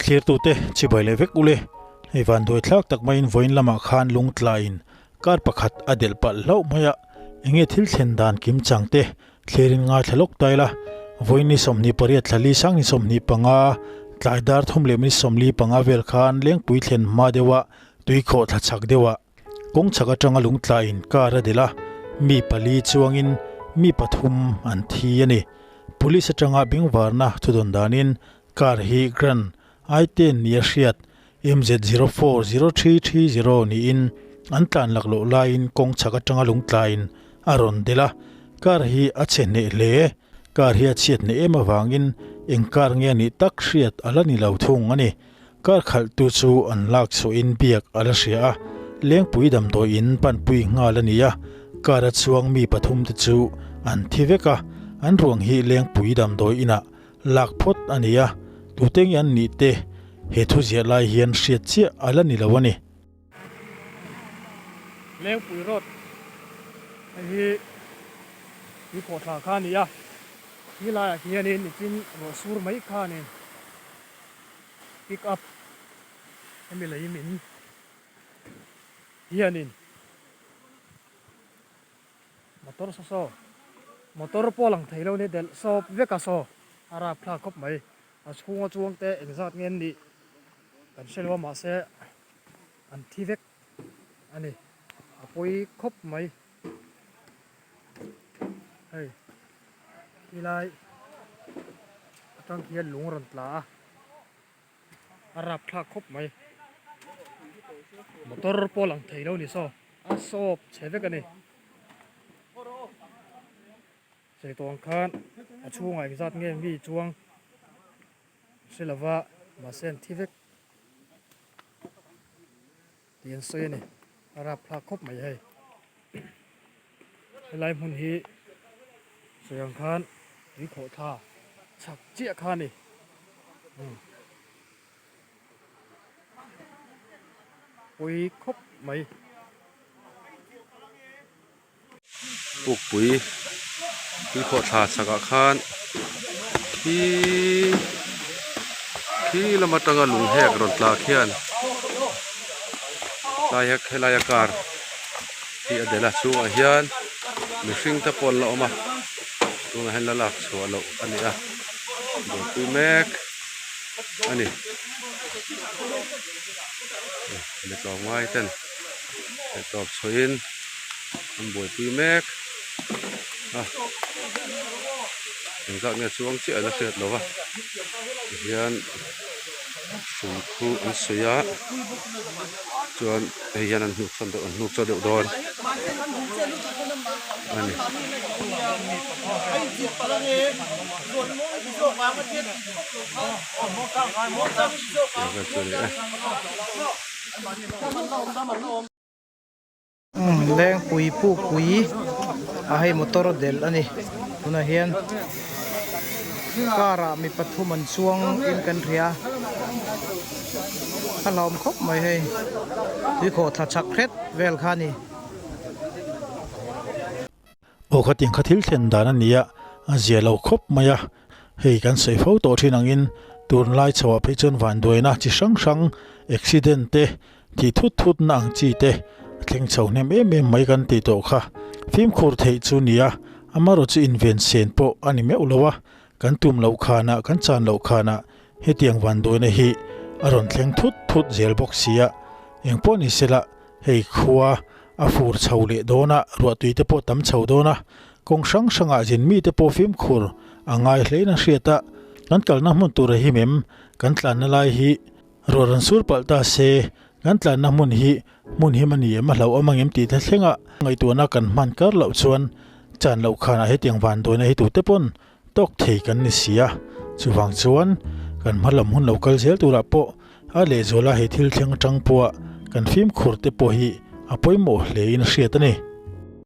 clear tu te chi bai le vek ule hei van doi thlak tak mai in voin lama khan lungtla in kar pakhat adel pal lo maya enge thil thlen dan kim changte thlerin nga thlok taila voin ni somni pariat thali sang ni somni panga tlaidar thum le mi somli panga vel khan leng pui thlen ma dewa tui kho tha chak dewa kong chaka tanga lungtla in kara dela mi pali chuangin mi pathum an thi ani police atanga bingwarna thudon danin kar hi gran I10 near Shiat MZ040330 ni in antan laklo lain kong chaka tanga lungtlain aron dela kar hi achene le kar hi achiat ne ema wangin engkar nge ni tak hriat alani lo thung ani kar khal tu chu an lak so in biak ala ria leng pui dam do in pan pui nga lania kar chuang mi pathum te chu an thiveka an ruang hi leng pui dam do ina lak phot ania tuteng yan ni te he thu zia lai hian hriat chi ala ni lawani leng pui rot hi kho thla kha ni ya hi la hian in chin ro sur mai kha ni pick up emi lai min hian in motor so motor polang thailo ni del so veka so ara phla khop mai a chhunga chuang te exat ngen ni kan selwa ma se an thivek ani apoi khop mai hei ilai atang hian Lungtla ara phla khop mai motor polang thailo ni so a sop chhevek ani sei tong khan a chhunga exat nge mi chuang silava masen thivek tian soi ni ara phla khop mai hei helai mun hi soyang khan ri kho tha chak chia khan ni pui khop mai puk pui kho tha chaka khan khi lama tanga lung hek ron tla khian layak helayakar ti adela chunga hian mihring ta pon la oma chunga hen la lak chhuah lo ani a boi pui mek ani le tlawng ngai ten le top chhoin boi pui mek engzat nge chuang chi ala hriat lo wa hian sum khu an soya chuan hian an hnuk cha deuh dawn ani leng pui pu pui a hei motor del ani tuna hian kara mi pathum an chuang in kan ria halom khop mai hei tui kho tha chak khet vel khani o khating khathil thlen dan ania a zia lo khop maya hei kan sei pho to thin angin tur lai chawa pe chon van doina chi sang sang accident te ti thut na ang chi te thleng chho nem em mai kan ti to kha film khur thei chu nia amaro chu invention po ani me ulowa kan tum lo khana kan chan lo khana he tiang van doina hi aron thleng thut zel box sia engpo ni sela hei khuwa a fur chhole dona ruwa tuite po tam chho dona kong sang sanga jin mi te po film khur angai hleina hriata kan kalna mun tur hi mem kan tlan na lai hi roran sur palta se kan tlan na mun hi mani ma hlo amangem ti the thlenga ngai tu na kan man kar lo chuan chan lo khana he tiang van doina hi tu te pon tok thei kan ni sia chuwang chuan kan malam hun local zel tura po a le zola he thil thleng tang po kan film khur te po hi apoi mo hle in hriat ani